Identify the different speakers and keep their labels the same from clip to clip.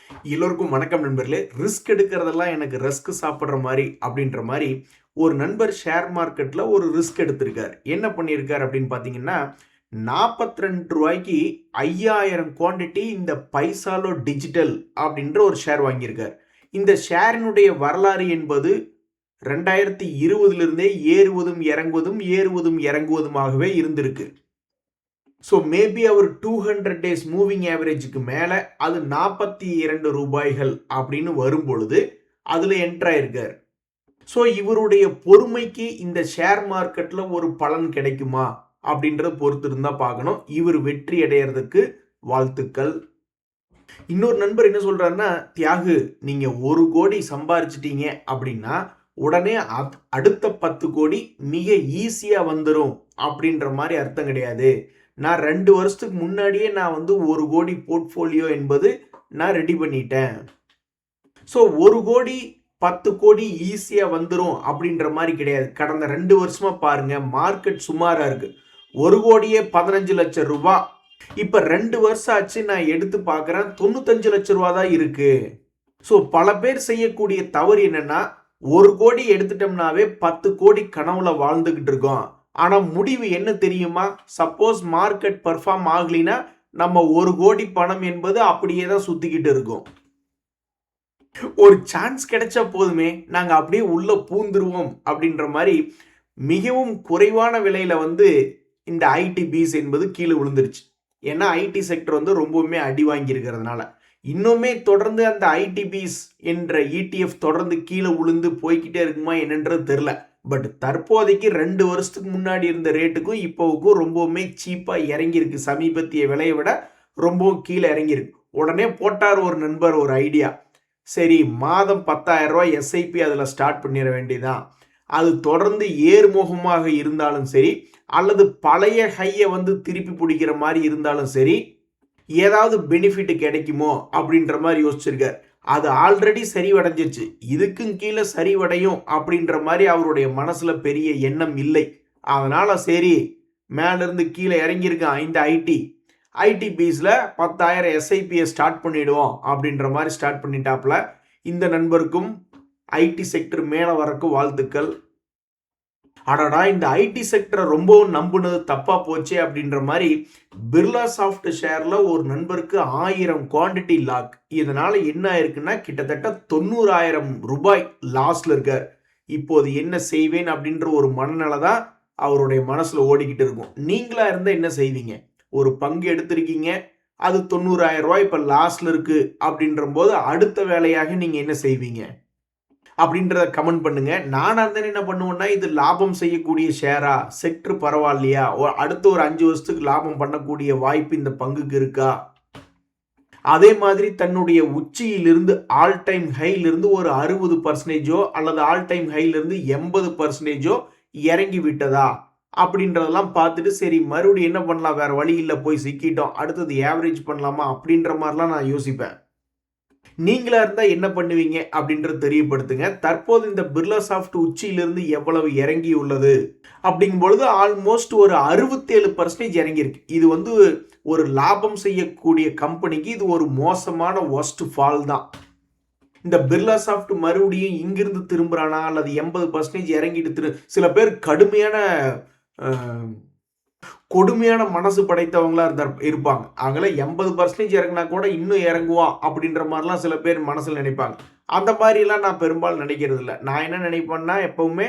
Speaker 1: எல்லோருக்கும் வணக்கம் நண்பர்களே. ரிஸ்க் எடுக்கிறதெல்லாம் எனக்கு ரஸ்க் சாப்பிட்ற மாதிரி அப்படின்ற மாதிரி ஒரு நண்பர் ஷேர் மார்க்கெட்டில் ஒரு ரிஸ்க் எடுத்திருக்கார். என்ன பண்ணியிருக்கார் அப்படின்னு பார்த்தீங்கன்னா, 42 ரூபாய்க்கு 5000 குவான்டிட்டி இந்த பைசாலோ டிஜிட்டல் அப்படின்ற ஒரு ஷேர் வாங்கியிருக்கார். இந்த ஷேரினுடைய வரலாறு என்பது 2020 ஏறுவதும் இறங்குவதும் ஏறுவதும் இறங்குவதுமாகவே இருந்திருக்கு. ஸோ மேபி அவர் 200 டேஸ் மூவிங் ஆவரேஜுக்கு மேலே அது 42 ரூபாய்கள் அப்படின்னு வரும் பொழுது அதில் என்ட்ராயிருக்கார். ஸோ இவருடைய பொறுமைக்கு இந்த ஷேர் மார்க்கெட்டில் ஒரு பலன் கிடைக்குமா அப்படின்றத பொறுத்து இருந்தால் பார்க்கணும். இவர் வெற்றி அடையிறதுக்கு வாழ்த்துக்கள். இன்னொரு நண்பர் என்ன சொல்றாருன்னா, தியாகு நீங்க 1 கோடி சம்பாரிச்சிட்டீங்க அப்படின்னா உடனே அடுத்த 10 கோடி மிக ஈஸியா வந்துடும் அப்படின்ற மாதிரி அர்த்தம் கிடையாது. நான் 2 வருஷத்துக்கு முன்னாடியே நான் 1 கோடி போர்ட்ஃபோலியோ என்பது நான் ரெடி பண்ணிட்டேன். ஸோ 1 கோடி 10 கோடி ஈஸியா வந்துடும் அப்படின்ற மாதிரி கிடையாது. கடந்த 2 வருஷமா பாருங்க, மார்க்கெட் சுமாரா இருக்கு. 1 கோடியே 15 லட்சம் ரூபாய். இப்ப 2 வருஷம் ஆச்சு, நான் எடுத்து பார்க்குறேன் 95 லட்சம் ரூபா தான் இருக்கு. ஸோ பல பேர் செய்யக்கூடிய தவறு என்னன்னா, 1 கோடி எடுத்துட்டோம்னாவே 10 கோடி கனவுல வாழ்ந்துகிட்டு இருக்கோம். ஆனா முடிவு என்ன தெரியுமா? சப்போஸ் மார்க்கெட் பர்ஃபார்ம் ஆகலினா நம்ம 1 கோடி பணம் என்பது அப்படியே தான் சுத்திக்கிட்டு இருக்கும். ஒரு சான்ஸ் கிடைச்சா போதுமே, நாங்க அப்படியே உள்ள பூந்துருவோம் அப்படின்ற மாதிரி மிகவும் குறைவான விலையில இந்த ஐடி பீஸ் என்பது கீழே விழுந்துருச்சு. ஏன்னா ஐடி செக்டர் ரொம்பவுமே அடி வாங்கி இருக்கிறதுனால இன்னுமே தொடர்ந்து அந்த ஐடிபிஸ் என்ற இடிஎஃப் தொடர்ந்து கீழே விழுந்து போய்கிட்டே இருக்குமா என்னன்றது தெரில. பட் தற்போதைக்கு 2 வருஷத்துக்கு முன்னாடி இருந்த ரேட்டுக்கும் இப்போவுக்கும் ரொம்பவுமே சீப்பாக இறங்கியிருக்கு. சமீபத்திய விலையை விட ரொம்பவும் கீழே இறங்கியிருக்கு. உடனே போட்டார் ஒரு நண்பர் ஒரு ஐடியா. சரி, மாதம் 10,000 ரூபாய் எஸ்ஐபி அதில் ஸ்டார்ட் பண்ணிட வேண்டியதான். அது தொடர்ந்து ஏறுமுகமாக இருந்தாலும் சரி, அல்லது பழைய ஹையை திருப்பி பிடிக்கிற மாதிரி இருந்தாலும் சரி, ஏதாவது பெனிஃபிட் கிடைக்குமோ அப்படின்ற மாதிரி யோசிச்சிருக்கார். அது ஆல்ரெடி சரிவடைஞ்சிருச்சு, இதுக்கும் கீழே சரிவடையும் அப்படின்ற மாதிரி அவருடைய மனசுல பெரிய எண்ணம் இல்லை. அதனால சரி, மேலிருந்து கீழே இறங்கியிருக்கான் இந்த ஐடி பீஸ்ல 10,000 எஸ்ஐபியை ஸ்டார்ட் பண்ணிடுவோம் அப்படின்ற மாதிரி ஸ்டார்ட் பண்ணிட்டாப்ல. இந்த நண்பருக்கும் ஐடி செக்டர் மேலே வரக்கு வாழ்த்துக்கள். அடடா, இந்த ஐடி செக்டரை ரொம்பவும் நம்புனது தப்பா போச்சே அப்படின்ற மாதிரி பிர்லா சாஃப்ட் ஷேர்ல ஒரு நண்பருக்கு 1000 குவான்டிட்டி லாக். இதனால என்ன ஆயிருக்குன்னா கிட்டத்தட்ட 90,000 ரூபாய் லாஸ்ல இருக்கார். இப்போது என்ன செய்வேன் அப்படின்ற ஒரு மனநிலை தான் அவருடைய மனசுல ஓடிக்கிட்டு இருக்கும். நீங்களா இருந்தா என்ன செய்வீங்க? ஒரு பங்கு எடுத்திருக்கீங்க, அது 90,000 ரூபாய் இப்ப லாஸ்ல இருக்கு அப்படின்ற போது அடுத்த வேலையாக நீங்க என்ன செய்வீங்க அப்படின்றத கமெண்ட் பண்ணுங்க. நான் அந்த என்ன பண்ணுவேன்னா, இது லாபம் செய்யக்கூடிய ஷேரா, செக்டர் பரவாயில்லையா, அடுத்த ஒரு 5 வருஷத்துக்கு லாபம் பண்ணக்கூடிய வாய்ப்பு இந்த பங்குக்கு இருக்கா, அதே மாதிரி தன்னுடைய உச்சியிலிருந்து ஆல் டைம் ஹைலிருந்து ஒரு 60% அல்லது ஆல் டைம் ஹைலிருந்து 80% இறங்கி விட்டதா அப்படின்றதெல்லாம் பார்த்துட்டு, சரி மறுபடியும் என்ன பண்ணலாம், வேற வழி இல்லை, போய் சிக்கிட்டோம், அடுத்தது ஏவரேஜ் பண்ணலாமா அப்படின்ற மாதிரிலாம் நான் யோசிப்பேன். நீங்களா இருந்தா என்ன பண்ணுவீங்க அப்படின்றது தெரியப்படுத்துங்க. தற்போது இந்த பிர்லா சாஃப்ட் உச்சியிலிருந்து எவ்வளவு இறங்கி உள்ளது அப்படிங்கும் பொழுது ஆல்மோஸ்ட் ஒரு 67% இறங்கியிருக்கு. இது ஒரு லாபம் செய்யக்கூடிய கம்பெனிக்கு இது ஒரு மோசமான ஒஸ்ட் ஃபால் தான். இந்த பிர்லா சாஃப்ட் மறுபடியும் இங்கிருந்து திரும்புறானா அல்லது 80% இறங்கிட்டு சில பேர் கொடுமையான மனசு படைத்தவங்களா இருப்பாங்க. அவங்கள 80% இறங்கினா கூட இன்னும் இறங்குவான் அப்படின்ற மாதிரிலாம் சில பேர் மனசில் நினைப்பாங்க. அந்த மாதிரிலாம் நான் பெரும்பாலும் நினைக்கிறது இல்லை. நான் என்ன நினைப்பேன்னா, எப்பவுமே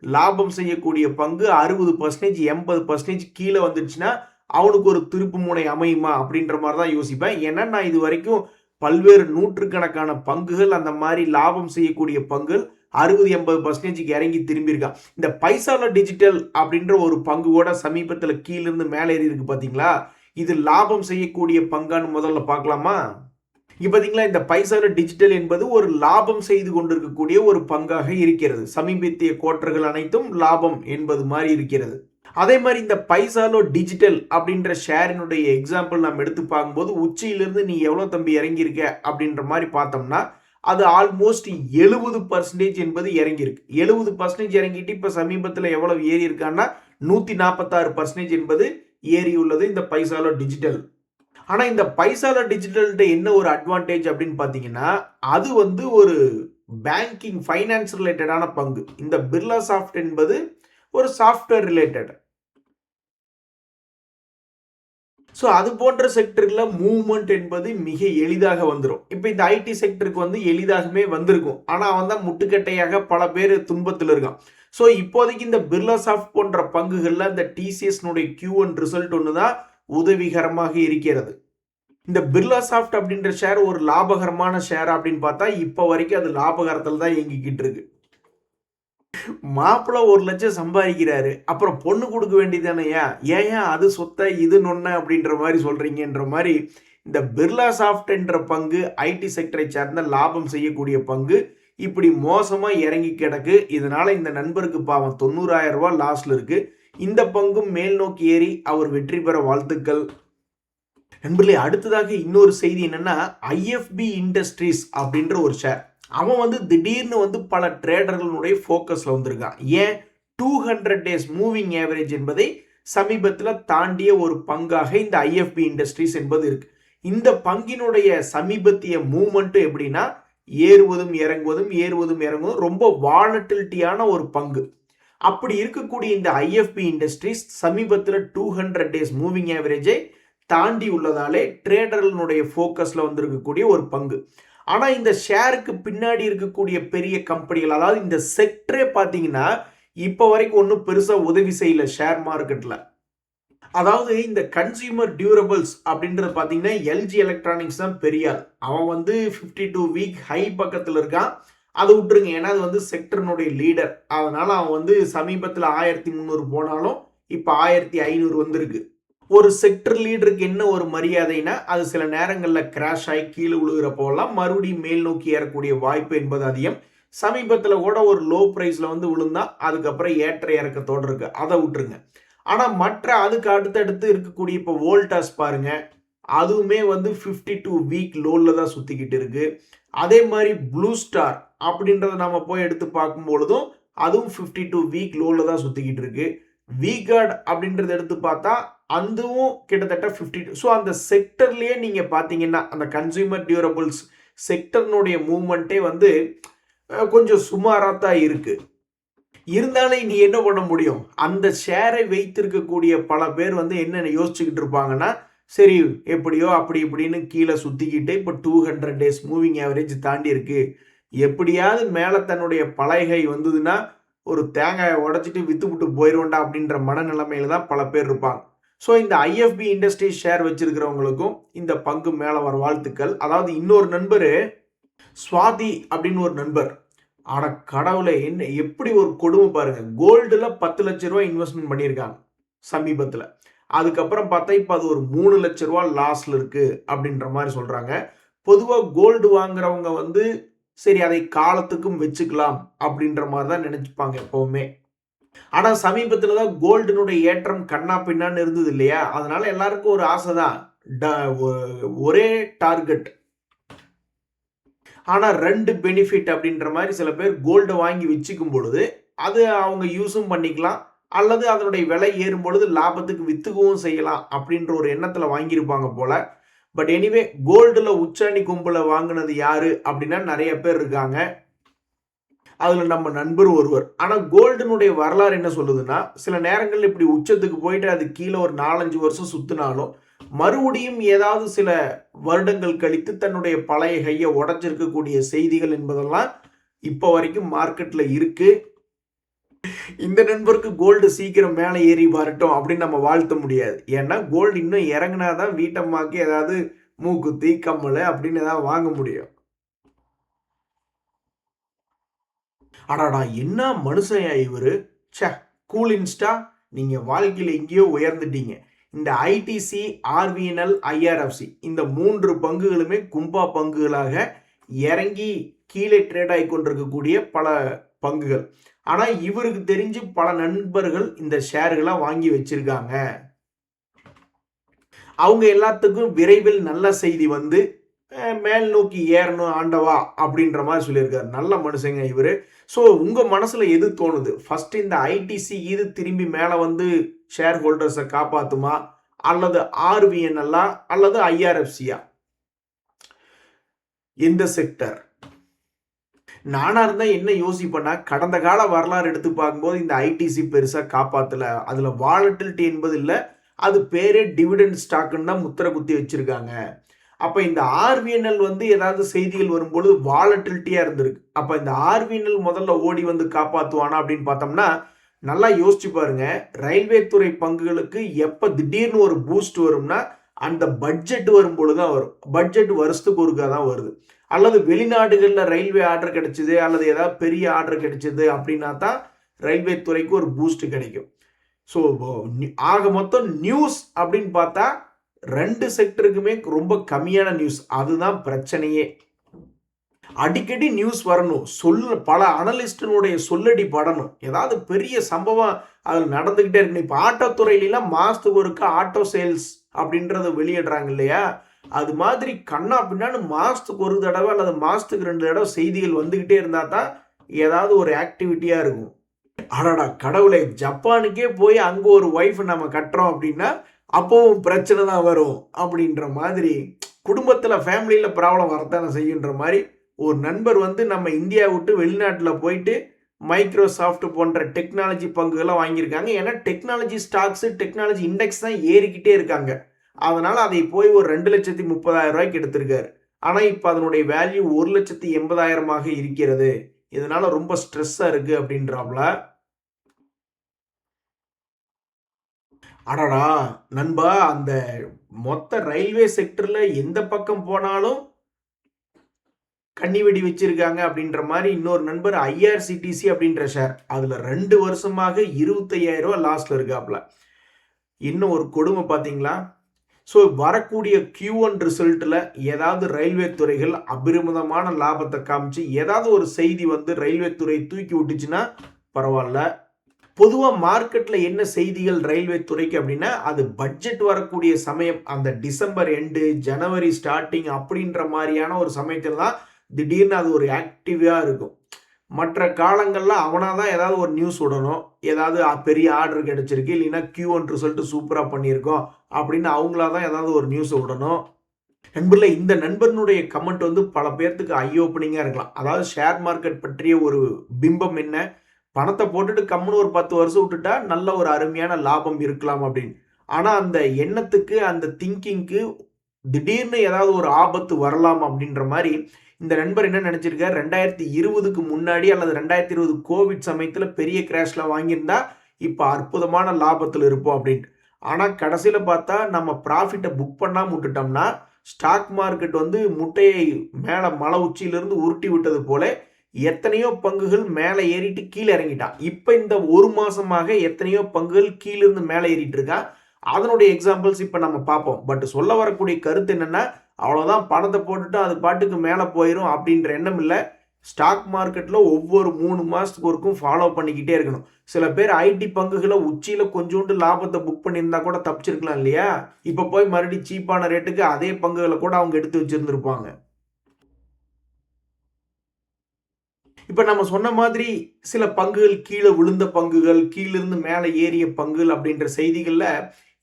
Speaker 1: லாபம் செய்யக்கூடிய பங்கு 60% 80% கீழே வந்துடுச்சுன்னா அவனுக்கு ஒரு திருப்பு முனை அமையுமா அப்படின்ற மாதிரி தான் யோசிப்பேன். ஏன்னா நான் இது வரைக்கும் பல்வேறு நூற்றுக்கணக்கான பங்குகள், அந்த மாதிரி லாபம் செய்யக்கூடிய பங்குகள் 60-80% இறங்கி திரும்பியிருக்கான். இந்த பைசாலோ டிஜிட்டல் அப்படின்ற ஒரு பங்கு கூட சமீபத்தில் கீழிருந்து மேலே ஏறி இருக்கு பார்த்தீங்களா? இது லாபம் செய்யக்கூடிய பங்கான்னு முதல்ல பார்க்கலாமா? இங்க பார்த்தீங்களா, இந்த பைசாலோ டிஜிட்டல் என்பது ஒரு லாபம் செய்து கொண்டிருக்கக்கூடிய ஒரு பங்காக இருக்கிறது. சமீபத்திய குவார்ட்டர்கள் அனைத்தும் லாபம் என்பது மாதிரி இருக்கிறது. அதே மாதிரி இந்த பைசாலோ டிஜிட்டல் அப்படின்ற ஷேரினுடைய எக்ஸாம்பிள் நம்ம எடுத்து பார்க்கும்போது, உச்சியிலிருந்து நீ எவ்வளோ தம்பி இறங்கியிருக்க அப்படின்ற மாதிரி பார்த்தோம்னா அது ஆல்மோஸ்ட் 70% என்பது இறங்கியிருக்கு. 70% இறங்கிட்டு இப்போ சமீபத்தில் எவ்வளவு ஏறி இருக்கான்னா 146% என்பது ஏறி உள்ளது இந்த பைசாலோ டிஜிட்டல். ஆனா இந்த பைசாலா டிஜிட்டல்கிட்ட என்ன ஒரு அட்வான்டேஜ் அப்படின்னு பார்த்தீங்கன்னா, அது வந்து ஒரு பேங்கிங் ஃபைனான்ஸ் ரிலேட்டடான பங்கு. இந்த பிர்லா சாஃப்ட் என்பது ஒரு சாஃப்ட்வேர் ரிலேட்டட். ஸோ அது போன்ற செக்டர்ல மூவ்மெண்ட் என்பது மிக எளிதாக வந்துரும். இப்ப இந்த ஐடி செக்டருக்கு வந்து எளிதாகவே வந்திருக்கும். ஆனா அவன் தான் முட்டுக்கட்டையாக பல பேர் துன்பத்துல இருக்கான். ஸோ இப்போதைக்கு இந்த பிர்லா சாஃப்ட் போன்ற பங்குகள்ல இந்த டிசிஎஸ்னுடைய Q1 ரிசல்ட் ஒண்ணு தான் உதவிகரமாக இருக்கிறது. இந்த பிர்லா சாஃப்ட் அப்படின்ற ஷேர் ஒரு லாபகரமான ஷேர் அப்படின்னு பார்த்தா இப்ப வரைக்கும் அது லாபகரத்துல தான் இயங்கிக்கிட்டு இருக்கு. மாப்பிள்ளை 1,00,000 சம்பாதிக்கிறாரு. அப்புறம் பொண்ணு குடுக்க வேண்டியதானயா? ஏன் அது சொத்த இது நொன்ன அப்படின்ற மாரி சொல்றீங்கன்ற மாரி, இந்த பிர்லா சாஃப்ட் என்ற பங்கு ஐடி செக்டரை சார்ந்த லாபம் செய்யக்கூடிய பங்கு. இப்படி மோசமா இறங்கி கிடக்கு. இதனால இந்த நண்பருக்கு பாவம் ரூ. 90,000 லாஸ்ல இருக்கு. இந்த பங்கும் மேல் நோக்கி ஏறி அவர் வெற்றி பெற வாழ்த்துக்கள். நண்பர்களே, அடுத்ததாக இன்னொரு செய்தி என்னன்னா, ஐஎஃப்பி இண்டஸ்ட்ரீஸ் அப்படின்ற ஒரு ஷேர். அவன் வந்து திடீர்னு வந்து பல ட்ரேடர்களுடைய ஃபோக்கஸ்ல வந்திருக்கான். ஏன்? 200 டேஸ் மூவிங் ஆவரேஜ் என்பதை சமீபத்தில் தாண்டிய ஒரு பங்காக இந்த ஐஎஃப்பி இண்டஸ்ட்ரீஸ் என்பது இருக்கு. இந்த பங்கினுடைய சமீபத்திய மூவ்மெண்ட் எப்படின்னா, ஏறுவதும் இறங்குவதும் ஏறுவதும் இறங்குவதும் ரொம்ப வாலட்டிலிட்டியான ஒரு பங்கு. அப்படி இருக்கக்கூடிய இந்த ஐஎஃப்பி இண்டஸ்ட்ரீஸ் சமீபத்தில் 200 டேஸ் மூவிங் ஆவரேஜை தாண்டி உள்ளதாலே ட்ரேடர்களுடைய ஃபோக்கஸ்ல வந்திருக்கக்கூடிய ஒரு பங்கு. ஆனா இந்த ஷேருக்கு பின்னாடி இருக்கக்கூடிய பெரிய கம்பெனிகள், அதாவது இந்த செக்டரே பார்த்தீங்கன்னா இப்போ வரைக்கும் ஒன்றும் பெருசா உதவி செய்யல ஷேர் மார்க்கெட்ல. அதாவது இந்த கன்சியூமர் டியூரபிள்ஸ் அப்படின்றது பார்த்தீங்கன்னா எல்ஜி எலக்ட்ரானிக்ஸ் தான் பெரியார். அவன் வந்து 52 வீக் ஹை பக்கத்தில் இருக்கான். அதை விட்டுருங்க, ஏன்னா அது வந்து செக்டர்னுடைய லீடர். அதனால அவன் வந்து சமீபத்தில் 1300 போனாலும் இப்போ 1500 வந்திருக்கு. ஒரு செக்டர் லீடருக்கு என்ன ஒரு மரியாதைனா, அது சில நேரங்களில் கிராஷ் ஆகி கீழே விழுகிறப்போலாம் மறுபடியும் மேல் நோக்கி ஏறக்கூடிய வாய்ப்பு என்பது அதிகம். சமீபத்தில் கூட ஒரு லோ பிரைஸ்ல வந்து விழுந்தா அதுக்கப்புறம் ஏற்ற இறக்கத்தோடு இருக்கு, அதை விட்டுருங்க. ஆனால் மற்ற அதுக்கு அடுத்தடுத்து இருக்கக்கூடிய இப்போ வோல்டாஸ் பாருங்க, அதுவுமே வந்து 52 வீக் லோவில் தான் சுற்றிக்கிட்டு இருக்கு. அதே மாதிரி ப்ளூ ஸ்டார் அப்படின்றத நம்ம போய் எடுத்து பார்க்கும்பொழுதும் அதுவும் 52 வீக் லோவில் தான் சுற்றிக்கிட்டு இருக்கு. விகார்ட் அப்படின்றத எடுத்து பார்த்தா அதுவும் கிட்டத்தட்ட 52. ஸோ அந்த செக்டர்லேயே நீங்கள் பார்த்தீங்கன்னா அந்த கன்சியூமர் டியூரபிள்ஸ் செக்டர்னுடைய மூவ்மெண்ட்டே வந்து கொஞ்சம் சுமாராக தான் இருக்கு. இருந்தாலும் நீ என்ன பண்ண முடியும்? அந்த ஷேரை வைத்திருக்கக்கூடிய பல பேர் வந்து என்ன யோசிச்சுக்கிட்டு இருப்பாங்கன்னா, சரி எப்படியோ அப்படி இப்படின்னு கீழே சுற்றிக்கிட்டு இப்போ 200 டேஸ் மூவிங் ஆவரேஜ் தாண்டி இருக்கு, எப்படியாவது மேலே தன்னுடைய பலகை வந்ததுன்னா ஒரு தேங்காயை உடைச்சிட்டு வித்துவிட்டு போயிடுவோண்டா அப்படின்ற மனநிலைமையில தான் பல பேர் இருப்பாங்க. ஸோ இந்த ஐஎஃப்பி இண்டஸ்ட்ரீஸ் ஷேர் வச்சிருக்கிறவங்களுக்கும் இந்த பங்கு மேலே வர வாழ்த்துக்கள். அதாவது இன்னொரு நண்பர் சுவாதி அப்படின்னு ஒரு நண்பர், ஆனா கடவுளை என்ன எப்படி ஒரு கொடுமை பாருங்க. கோல்டுல 10 லட்சம் ரூபாய் இன்வெஸ்ட்மெண்ட் பண்ணியிருக்காங்க சமீபத்தில். அதுக்கப்புறம் பார்த்தா இப்போ அது ஒரு 3 லட்சம் ரூபாய் லாஸ்ல இருக்கு அப்படின்ற மாதிரி சொல்றாங்க. பொதுவாக கோல்டு வாங்குறவங்க வந்து சரி அதை காலத்துக்கும் வச்சுக்கலாம் அப்படின்ற மாதிரி தான் நினைச்சுப்பாங்க எப்பவுமே. ஆனா சமீபத்தில் தான் கோல்டுனுடைய ஏற்றம் கண்ணா பின்னான்னு இருந்தது இல்லையா? அதனால எல்லாருக்கும் ஒரு ஆசை தான், ஒரே டார்கெட் ஆனா 2 பெனிஃபிட் அப்படின்ற மாதிரி சில பேர் கோல்டை வாங்கி வச்சுக்கும் பொழுது அது அவங்க யூஸும் பண்ணிக்கலாம், அல்லது அதனுடைய விலை ஏறும் பொழுது லாபத்துக்கு வித்துக்கவும் செய்யலாம் அப்படின்ற ஒரு எண்ணத்தில் வாங்கியிருப்பாங்க போல. பட் எனிவே கோல்டுல உச்சாணி கும்பல வாங்கினது யாரு அப்படின்னா நிறைய பேர் இருக்காங்க. அதுல நம்ம நண்பர் ஒருவர். ஆனா கோல்டுனுடைய வரலாறு என்ன சொல்லுதுன்னா, சில நேரங்கள் இப்படி உச்சத்துக்கு போயிட்டு அது கீழே ஒரு 4-5 வருஷம் சுத்தினாலும் மறுபடியும் ஏதாவது சில வருடங்கள் கழித்து தன்னுடைய பழைய கையை உடைச்சிருக்கக்கூடிய செய்திகள் என்பதெல்லாம் இப்போ வரைக்கும் மார்க்கெட்ல இருக்கு. இந்த நண்பருக்கு கோல்டு சீக்கிரம் மேலே ஏறி வரட்டும் அப்படின்னு நம்ம வாழ்த்த முடியாது. ஏன்னா கோல்டு இன்னும் இறங்கினாதான் வீட்டம்மாக்கு ஏதாவது மூக்குத்தி கம்மல் அப்படின்னு ஏதாவது வாங்க முடியும். அடாடா என்ன மனுஷயா இவரு! ச்சே, கூல் இன்ஸ்டா, நீங்க வாழ்க்கையில் எங்கேயோ உயர்ந்துட்டீங்க. இந்த ஐடிசி, ஆர்விஎன்எல், ஐஆர்எஃப்சி இந்த 3 பங்குகளுமே கும்பா பங்குகளாக இறங்கி கீழே ட்ரேட் ஆகி கொண்டிருக்கக்கூடிய பல பங்குகள். ஆனா இவருக்கு தெரிஞ்சு பல நண்பர்கள் இந்த ஷேர்களை வாங்கி வச்சிருக்காங்க. அவங்க எல்லாத்துக்கும் விரைவில் நல்ல செய்தி வந்து மேல் நோக்கி ஏறணும் ஆண்டவா அப்படின்ற மாதிரி சொல்லியிருக்காரு. நல்ல மனுஷங்க இவரு. ஸோ உங்க மனசுல எது தோணுது? ஃபர்ஸ்ட் இந்த ஐடிசி இது திரும்பி மேலே வந்து ஷேர் ஹோல்டர்ஸை காப்பாத்துமா, அல்லது ஆர்விஎன்எல்லா அல்லது ஐஆர்எஃப்சியா? எந்த செக்டர்? நானா இருந்தா என்ன யோசிப்பேன்னா, கடந்த கால வரலாறு எடுத்து பார்க்கும்போது இந்த ஐடிசி பெருசா காப்பாத்தல. அதுல வாலட்டிலிட்டி என்பது இல்ல. அது பேரே டிவிடெண்ட் ஸ்டாக்ன்னு தான் முத்திரை குத்தி வச்சிருக்காங்க. அப்ப இந்த ஆர்விஎன்எல் வந்து ஏதாவது செய்திகள் வரும்பொழுது வாலட்டிலிட்டியா இருந்திருக்கு. அப்ப இந்த ஆர்விஎன்எல் முதல்ல ஓடி வந்து காப்பாத்துவானா அப்படின்னு பார்த்தோம்னா, நல்லா யோசிச்சு பாருங்க. ரயில்வே துறை பங்குகளுக்கு எப்ப திடீர்னு ஒரு பூஸ்ட் வரும்னா, அந்த பட்ஜெட் வரும்பொழுது தான் வரும். பட்ஜெட் வருஷத்துக்கு ஒருக்கா தான் வருது. அல்லது வெளிநாடுகளில் ரயில்வே ஆர்டர் கிடைச்சது அல்லது ஏதாவது பெரிய ஆர்டர் கிடைச்சது அப்படின்னா தான் ரயில்வே துறைக்கு ஒரு பூஸ்ட் கிடைக்கும். ஸோ ஆக மொத்தம் நியூஸ் அப்படின்னு பார்த்தா 2 செக்டருக்குமே ரொம்ப கம்மியான நியூஸ். அதுதான் பிரச்சனையே. அடிக்கடி நியூஸ் வரணும். பல அனலிஸ்டினுடைய சொல்லடி படணும். ஏதாவது பெரிய சம்பவம் அதில் நடந்துகிட்டே இருக்கணும். இப்போ ஆட்டோ துறையிலாம் மாசத்துக்கு ஒருக்கா ஆட்டோ சேல்ஸ் அப்படின்றத வெளியிடுறாங்க இல்லையா? அது மாதிரி கண்ணா பின்னான்னு மாசத்துக்கு ஒரு தடவை அல்லது மாசத்துக்கு 2 தடவை செய்திகள் வந்துகிட்டே இருந்தா தான் ஏதாவது ஒரு ஆக்டிவிட்டியா இருக்கும். அடடா கடவுளே, ஜப்பானுக்கே போய் அங்க ஒரு ஒய்ஃப் நம்ம கட்டுறோம் அப்படின்னா அப்பவும் பிரச்சனை தான் வரும் அப்படின்ற மாதிரி குடும்பத்துல ஃபேமிலியில ப்ராப்ளம் வரத்தானே செய்யுன்ற மாதிரி ஒரு நண்பர் வந்து நம்ம இந்தியா விட்டு வெளிநாட்டில் போயிட்டு மைக்ரோசாஃப்ட் போன்ற டெக்னாலஜி பங்குகளை வாங்கியிருக்காங்க. ஏன்னா டெக்னாலஜி ஸ்டாக்ஸ் டெக்னாலஜி இண்டெக்ஸ் தான் ஏறிக்கிட்டே இருக்காங்க. அதனால அதை போய் ஒரு 2,30,000 எடுத்திருக்காரு. ஆனா இப்ப அதனுடைய வேல்யூ 1,80,000 இருக்கிறது. இதனால ரொம்ப ஸ்ட்ரெஸ்ஸா இருக்கு அப்படின்றாப்ல. அடடா நண்பா, அந்த மொத்த ரயில்வே செக்டர்ல எந்த பக்கம் போனாலும் கண்ணி வெடி வச்சிருக்காங்க அப்படின்ற மாதிரி இன்னொரு நண்பர் ஐஆர்சிடிசி அப்படின்ற ஷேர் அதுல 2 வருஷமாக 25,000 லாஸ்ட்ல இருக்காப்ல. இன்னும் ஒரு கொடுமை பாத்தீங்களா? ஸோ வரக்கூடிய Q1 ரிசல்ட்டில் ஏதாவது ரயில்வே துறைகள் அபரிமிதமான லாபத்தை காமிச்சு ஏதாவது ஒரு செய்தி வந்து ரயில்வே துறை தூக்கி விட்டுச்சுன்னா பரவாயில்ல. பொதுவாக மார்க்கெட்டில் என்ன செய்திகள் ரயில்வே துறைக்கு அப்படின்னா, அது பட்ஜெட் வரக்கூடிய சமயம், அந்த டிசம்பர் எண்டு ஜனவரி ஸ்டார்டிங் அப்படின்ற மாதிரியான ஒரு சமயத்தில் தான் திடீர்னு அது ஒரு ஆக்டிவாக இருக்கும். மற்ற காலங்களில் அவனாக தான் ஏதாவது ஒரு நியூஸ் விடணும். ஏதாவது பெரிய ஆர்டர் கிடைச்சிருக்கு, இல்லைன்னா Q1 ரிசல்ட் சூப்பராக பண்ணியிருக்கோம் அப்படின்னு அவங்களா தான் ஏதாவது ஒரு நியூஸ் விடணும். நண்பர்களே, இந்த நண்பனுடைய கமெண்ட் வந்து பல பேர்த்துக்கு ஐ ஓப்பனிங்காக இருக்கலாம். அதாவது ஷேர் மார்க்கெட் பற்றிய ஒரு பிம்பம் என்ன, பணத்தை போட்டுட்டு கம்முன்னு ஒரு 10 வருஷம் விட்டுட்டா நல்ல ஒரு அருமையான லாபம் இருக்கலாம் அப்படின்னு. ஆனால் அந்த எண்ணத்துக்கு அந்த திங்கிங்க்கு திடீர்னு ஏதாவது ஒரு ஆபத்து வரலாம் அப்படின்ற மாதிரி இந்த நண்பர் என்ன நினைச்சிருக்காரு, 2020க்கு முன்னாடி அல்லது 2020 கோவிட் சமயத்துல பெரிய கிராஷ்ல வாங்கியிருந்தா இப்ப அற்புதமான லாபத்தில் இருப்போம் அப்படின்ட்டு. ஆனா கடைசியில பார்த்தா நம்ம ப்ராஃபிட்டை புக் பண்ணாம விட்டுட்டோம்னா ஸ்டாக் மார்க்கெட் வந்து முட்டையை மேல மலை உச்சியிலிருந்து உருட்டி விட்டது போல எத்தனையோ பங்குகள் மேலே ஏறிட்டு கீழே இறங்கிட்டான். இப்ப இந்த ஒரு மாசமாக எத்தனையோ பங்குகள் கீழிருந்து மேலே ஏறிட்டு இருக்கா. அதனுடைய எக்ஸாம்பிள்ஸ் இப்ப நம்ம பார்ப்போம். பட் சொல்ல வரக்கூடிய கருத்து என்னன்னா, அவ்வளோதான், பணத்தை போட்டுட்டு அது பாட்டுக்கு மேலே போயிடும் அப்படின்ற எண்ணம் இல்லை. ஸ்டாக் மார்க்கெட்டில் ஒவ்வொரு 3 மாதத்துக்கு ஒருக்கும் ஃபாலோ பண்ணிக்கிட்டே இருக்கணும். சில பேர் ஐடி பங்குகளை உச்சியில் கொஞ்சோண்டு லாபத்தை புக் பண்ணியிருந்தா கூட தப்பிச்சிருக்கலாம் இல்லையா? இப்போ போய் மறுபடியும் சீப்பான ரேட்டுக்கு அதே பங்குகளை கூட அவங்க எடுத்து வச்சிருந்துருப்பாங்க. இப்போ நம்ம சொன்ன மாதிரி சில பங்குகள் கீழே விழுந்த பங்குகள், கீழிருந்து மேலே ஏறிய பங்குகள் அப்படின்ற செய்திகளில்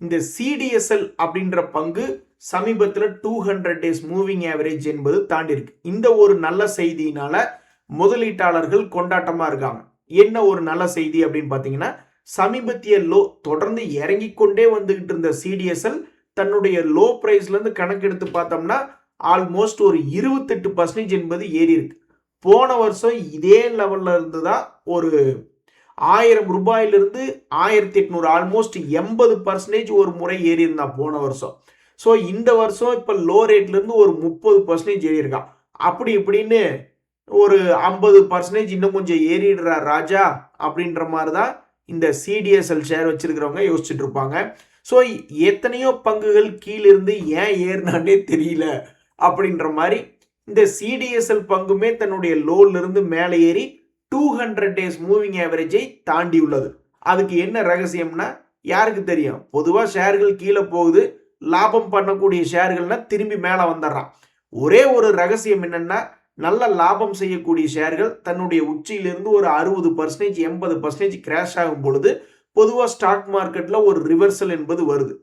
Speaker 1: இந்த சிடிஎஸ்எல் அப்படின்ற பங்கு சமீபத்தில் 200 டேஸ் மூவிங் ஆவரேஜ் என்பது தாண்டி இருக்கு. இந்த ஒரு நல்ல செய்தியினால முதலீட்டாளர்கள் கொண்டாட்டமா இருக்காங்க. என்ன ஒரு நல்ல செய்தி அப்படின்னு பார்த்தீங்கன்னா, சமீபத்திய லோ தொடர்ந்து இறங்கி கொண்டே வந்துகிட்டு இருந்த சிடிஎஸ்எல் தன்னுடைய லோ பிரைஸ்ல இருந்து கணக்கெடுத்து பார்த்தோம்னா ஆல்மோஸ்ட் ஒரு 28% என்பது ஏறி இருக்கு. போன வருஷம் இதே லெவல்ல இருந்து தான் ஒரு 1000 ரூபாயிலிருந்து 1800 ஆல்மோஸ்ட் 80% ஒரு முறை ஏறி இருந்தா போன வருஷம். ஸோ இந்த வருஷம் இப்போ லோ ரேட்லேருந்து ஒரு 30% ஏறி இருக்கான். அப்படி இப்படின்னு ஒரு 50% இன்னும் கொஞ்சம் ஏறிடுறா ராஜா அப்படின்ற மாதிரி தான் இந்த சிடிஎஸ்எல் ஷேர் வச்சிருக்கிறவங்க யோசிச்சுட்டு இருப்பாங்க. ஸோ எத்தனையோ பங்குகள் கீழிருந்து ஏன் ஏறினானே தெரியல அப்படின்ற மாதிரி இந்த சிடிஎஸ்எல் பங்குமே தன்னுடைய லோலிருந்து மேலே ஏறி 200 டேஸ் மூவிங் ஆவரேஜை தாண்டி உள்ளது. அதுக்கு என்ன ரகசியம்னா யாருக்கு தெரியும்? பொதுவாக ஷேர்கள் கீழே போகுது, லாபம் பண்ணக்கூடிய ஷேர்கள்னா திரும்பி மேலே வந்துடுறான். ஒரே ஒரு ரகசியம் என்னன்னா, நல்ல லாபம் செய்யக்கூடிய ஷேர்கள் தன்னுடைய உச்சியிலிருந்து ஒரு 60% 80% கிராஷ் ஆகும் பொழுது பொதுவாக ஸ்டாக் மார்க்கெட்டில் ஒரு ரிவர்சல் என்பது வருது.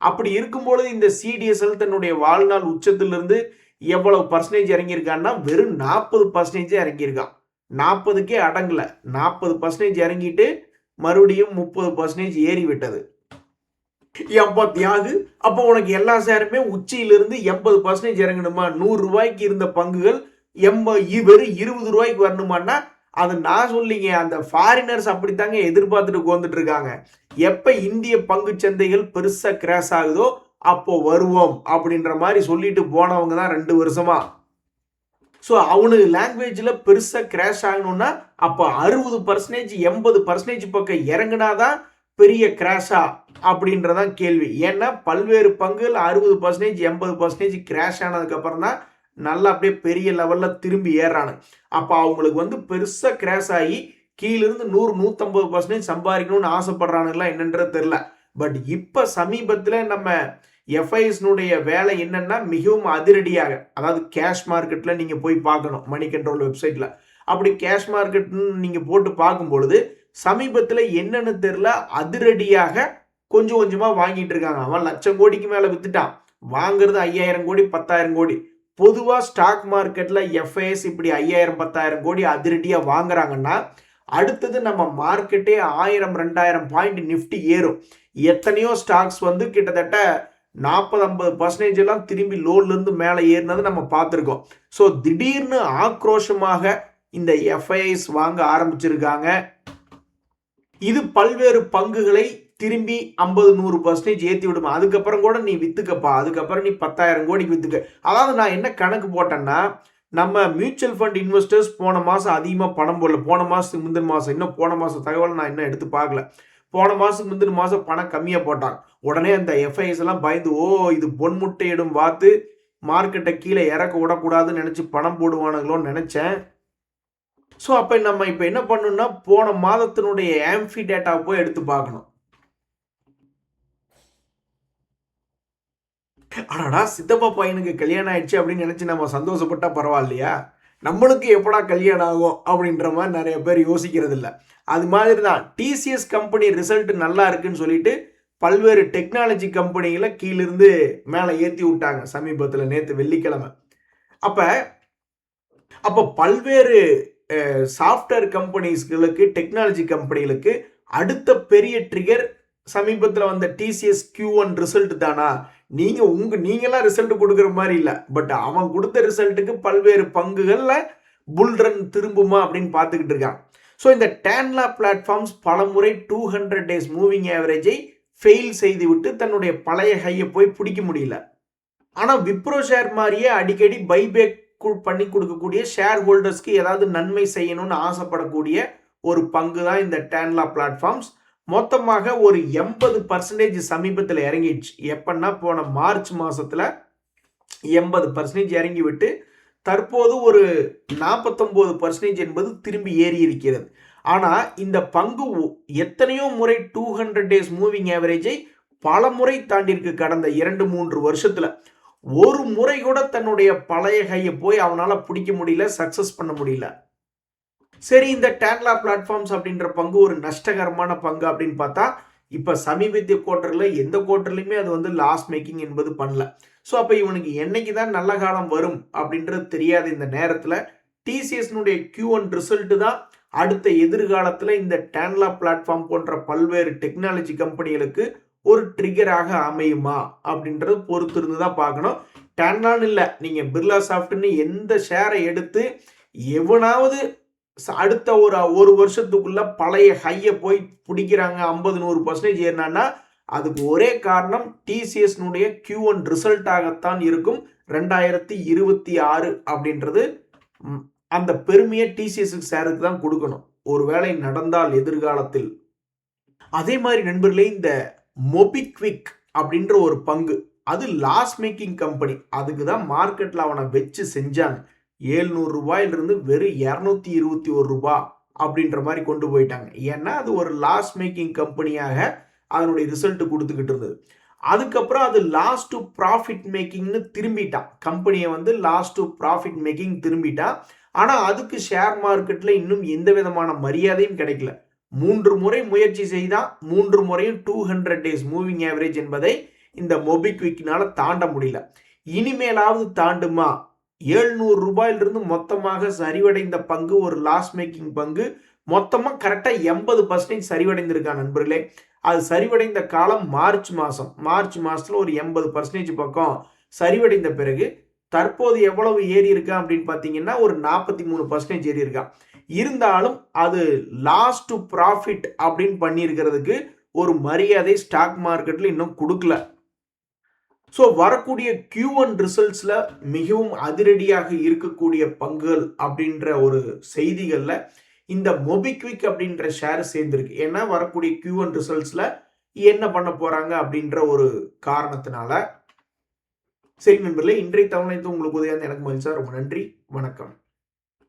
Speaker 1: அப்படி இருக்கும்பொழுது இந்த சிடிஎஸ்எல் தன்னுடைய வாழ்நாள் உச்சத்திலிருந்து எவ்வளவு பர்சன்டேஜ் இறங்கியிருக்கான்னா வெறும் 40% இறங்கியிருக்கான். 40க்கே அடங்கல. 40% இறங்கிட்டு மறுபடியும் 30% ஏறி விட்டது. எப்பா தியாகு, அப்போ உனக்கு எல்லா ஷேருமே உச்சியிலிருந்து 80% இறங்கணுமா? 100 ரூபாய்க்கு இருந்த பங்குகள் வெறும் 20 ரூபாய்க்கு வரணுமான்னா அது நான் சொல்லிங்க, அந்த ஃபாரினர்ஸ் அப்படித்தாங்க எதிர்பார்த்துட்டு உட்கார்ந்துட்டு இருக்காங்க. எப்ப இந்திய பங்கு சந்தைகள் பெருசா கிராஷ் ஆகுதோ அப்போ வருவோம் அப்படின்ற மாதிரி சொல்லிட்டு போனவங்க தான் 2 வருஷமா. ஸோ அவனுக்கு லாங்குவேஜில் பெருசாக கிராஷ் ஆகணும்னா அப்போ 60% 80% பக்கம் இறங்குனாதான் பெரிய கிராஷா அப்படின்றதான் கேள்வி. ஏன்னா பல்வேறு பங்குகள் 60% 80% கிராஷ் ஆனதுக்கு அப்புறம் தான் நல்லா அப்படியே பெரிய லெவலில் திரும்பி ஏறானு. அப்போ அவங்களுக்கு வந்து பெருசாக கிராஷ் ஆகி கீழிருந்து 100-150% சம்பாதிக்கணும்னு ஆசைப்படுறானுங்களா என்னன்றது தெரியல. பட் இப்போ சமீபத்தில் நம்ம எஃப்ஐஎஸ்னுடைய வேலை என்னன்னா மிகவும் அதிரடியாக, அதாவது கேஷ் மார்க்கெட்டில் நீங்கள் போய் பார்க்கணும் மணி கண்ட்ரோல் வெப்சைட்டில். அப்படி கேஷ் மார்க்கெட்னு நீங்கள் போட்டு பார்க்கும்பொழுது சமீபத்தில் என்னன்னு தெரியல அதிரடியாக கொஞ்சம் கொஞ்சமாக வாங்கிட்டு இருக்காங்க. அவன் லட்சம் கோடிக்கு மேலே வித்துட்டான். வாங்குறது 5000 கோடி 10,000 கோடி. பொதுவாக ஸ்டாக் மார்க்கெட்டில் எஃப்ஐஎஸ் இப்படி 5000-10,000 கோடி அதிரடியாக வாங்குறாங்கன்னா அடுத்தது நம்ம மார்க்கெட்டே 1000-2000 பாயிண்ட் நிஃப்டி ஏறும். எத்தனையோ ஸ்டாக்ஸ் வந்து கிட்டத்தட்ட 40-50% எல்லாம் திரும்பி லோன்ல இருந்து மேலே ஏறினது நம்ம பார்த்துருக்கோம். ஸோ திடீர்னு ஆக்ரோஷமாக இந்த எஃப்ஐஎஸ் வாங்க ஆரம்பிச்சிருக்காங்க. இது பல்வேறு பங்குகளை திரும்பி 50-100% ஏற்றி விடுமா. அதுக்கப்புறம் கூட நீ வித்துக்கப்பா, அதுக்கப்புறம் நீ 10,000 கோடிக்கு வித்துக்க. அதாவது நான் என்ன கணக்கு போட்டேன்னா, நம்ம மியூச்சுவல் ஃபண்ட் இன்வெஸ்டர்ஸ் போன மாதம் அதிகமாக பணம் போடல. போன மாதத்துக்கு முந்தின மாதம், இன்னும் போன மாதம் தகவல் நான் இன்னும் எடுத்து பார்க்கல. போன மாதத்துக்கு முந்தின மாதம் பணம் கம்மியாக போட்டாங்க. உடனே அந்த எஃப்ஐஎஸ் எல்லாம் பயந்து இது பொன் முட்டையிடும் பார்த்து மார்க்கெட்டை கீழே இறக்க விடக்கூடாதுன்னு நினச்சி பணம் போடுவானுங்களோன்னு நினச்சேன். ஸோ அப்போ நம்ம இப்போ என்ன பண்ணணும்னா போன மாதத்தினுடைய ஆம்ஃபி டேட்டாவை போய் எடுத்து பார்க்கணும். ஆனாடா சித்தப்பா பையனுக்கு கல்யாணம் ஆயிடுச்சு அப்படின்னு நினச்சி நம்ம சந்தோஷப்பட்டா பரவாயில்லையா? நம்மளுக்கு எப்படா கல்யாணம் ஆகும் அப்படின்ற மாதிரி நிறைய பேர் யோசிக்கிறது இல்லை. அது மாதிரி தான் டிசிஎஸ் கம்பெனி ரிசல்ட் நல்லா இருக்குன்னு சொல்லிட்டு பல்வேறு டெக்னாலஜி கம்பெனிகளை கீழிருந்து மேலே ஏற்றி விட்டாங்க சமீபத்தில், நேற்று வெள்ளிக்கிழமை. அப்போ பல்வேறு சாஃப்ட்வேர் கம்பெனிஸ்களுக்கு, டெக்னாலஜி கம்பெனிகளுக்கு அடுத்த பெரிய ட்ரிகர் சமீபத்தில் வந்த டிசிஎஸ் Q1 ரிசல்ட் தானா? நீங்களாம் ரிசல்ட் கொடுக்குற மாதிரி இல்லை, பட் அவன் கொடுத்த ரிசல்ட்டுக்கு பல்வேறு பங்குகளில் புல் ரன் திரும்புமா அப்படின்னு பார்த்துக்கிட்டு இருக்கான். ஸோ இந்த டேன்லா பிளாட்ஃபார்ம்ஸ் பலமுறை 200 டேஸ் மூவிங் ஆவரேஜை ஃபெயில் செய்துவிட்டு தன்னுடைய பழைய ஹையை போய் பிடிக்க முடியல. ஆனால் விப்ரோ ஷேர் மாதிரியே அடிக்கடி பைபேக் பண்ணி கொடுக்கக்கூடிய ஷேர் ஹோல்டர்ஸ்க்கு ஏதாவது நன்மை செய்யணும்னு ஆசைப்படக்கூடிய ஒரு பங்கு தான் இந்த டேன்லா பிளாட்ஃபார்ம்ஸ். மொத்தமாக ஒரு 80% சமீபத்தில் இறங்கிடுச்சு. எப்பன்னா போன மார்ச் மாதத்தில் 80% இறங்கி விட்டு தற்போது ஒரு 49% என்பது திரும்பி ஏறி இருக்கிறது. ஆனால் இந்த பங்கு எத்தனையோ முறை 200 டேஸ் மூவிங் ஆவரேஜை பல முறை தாண்டிருக்கு. கடந்த 2-3 வருஷத்தில் ஒரு முறை கூட தன்னுடைய பழைய கையை போய் அவனால் பிடிக்க முடியல, சக்சஸ் பண்ண முடியல. சரி, இந்த டேன்லா பிளாட்ஃபார்ம்ஸ் அப்படின்ற பங்கு ஒரு நஷ்டகரமான பங்கு அப்படின்னு பார்த்தா இப்போ சமீபத்திய குவார்ட்டரில் எந்த குவார்ட்டர்லையுமே அது வந்து லாஸ் மேக்கிங் என்பது பண்ணல. ஸோ அப்போ இவனுக்கு என்னைக்கு தான் நல்ல காலம் வரும் அப்படின்றது தெரியாத இந்த நேரத்தில் டிசிஎஸ்னுடைய Q1 ரிசல்ட்டு தான் அடுத்த எதிர்காலத்தில் இந்த டேன்லா பிளாட்ஃபார்ம் போன்ற பல்வேறு டெக்னாலஜி கம்பெனிகளுக்கு ஒரு ட்ரிகராக அமையுமா அப்படின்றது பொறுத்து இருந்து தான் பார்க்கணும். டேன்லான்னு இல்லை, நீங்கள் பிர்லா சாஃப்ட்னு எந்த ஷேரை எடுத்து எவனாவது அடுத்த ஒரு வருஷத்துக்குள்ள பழைய ஹையை போய் பிடிக்கிறாங்க 50-100% ஏறினான்னா அதுக்கு ஒரே காரணம் டிசிஎஸ்னுடைய Q1 ரிசல்ட்டாகத்தான் இருக்கும். 2026 அப்படின்றது அந்த பெருமையை டிசிஎஸ் ஷேருக்கு தான் கொடுக்கணும் ஒருவேளை நடந்தால் எதிர்காலத்தில். அதே மாதிரி நண்பர்களே, இந்த மொபிக்விக் அப்படின்ற ஒரு பங்கு அது லாஸ் மேக்கிங் கம்பெனி. அதுக்கு தான் மார்க்கெட்டில் அவனை வச்சு செஞ்சாங்க. 700 ரூபாயிலிருந்து வெறும் 221 ரூபாய் அப்படின்ற மாதிரி கொண்டு போயிட்டாங்க. ஏன்னா அது ஒரு லாஸ் மேக்கிங் கம்பெனியாக அதனுடைய ரிசல்ட் கொடுத்துக்கிட்டு இருந்தது. அதுக்கப்புறம் அது லாஸ் டு ப்ராஃபிட் மேக்கிங்னு திரும்பிட்டான். கம்பெனியை வந்து லாஸ் டு ப்ராஃபிட் மேக்கிங் திரும்பிட்டான். ஆனால் அதுக்கு ஷேர் மார்க்கெட்டில் இன்னும் எந்த விதமான மரியாதையும் கிடைக்கல. 3 முறை முயற்சி செய்தால் 3 முறையும் 200 டேஸ் மூவிங் ஆவரேஜ் என்பதை இந்த மொபிக்விக்னால தாண்ட முடியல. இனிமேலாவது தாண்டுமா? 700 ரூபாயிலிருந்து மொத்தமாக சரிவடைந்த பங்கு, ஒரு லாஸ் மேக்கிங் பங்கு மொத்தமா கரெக்டா 80% சரிவடைந்திருக்கா நண்பர்களே. அது சரிவடைந்த காலம் மார்ச் மாசம். மார்ச் மாசத்துல ஒரு 80% பக்கம் சரிவடைந்த பிறகு தற்போது எவ்வளவு ஏறி இருக்கா அப்படின்னு பார்த்தீங்கன்னா ஒரு 43% ஏறி இருக்கா. இருந்தாலும் அது லாஸ் டு ப்ராஃபிட் அப்படின்னு பண்ணியிருக்கிறதுக்கு ஒரு மரியாதை ஸ்டாக் மார்க்கெட்ல இன்னும் கொடுக்கல. ஸோ வரக்கூடிய Q1 ரிசல்ட்ஸ்ல மிகவும் அதிரடியாக இருக்கக்கூடிய பங்குகள் அப்படின்ற ஒரு செய்திகள்ல இந்த மொபிக்விக் அப்படின்ற ஷேர் சேர்ந்திருக்கு. ஏன்னா வரக்கூடிய Q1 ரிசல்ட்ஸ்ல என்ன பண்ண போறாங்க அப்படின்ற ஒரு காரணத்தினால. சரி நண்பர்களே, இன்றைய தகவல் உங்களுக்கு உதவியாக எனக்கு மகிழ்ச்சியா. ரொம்ப நன்றி, வணக்கம்.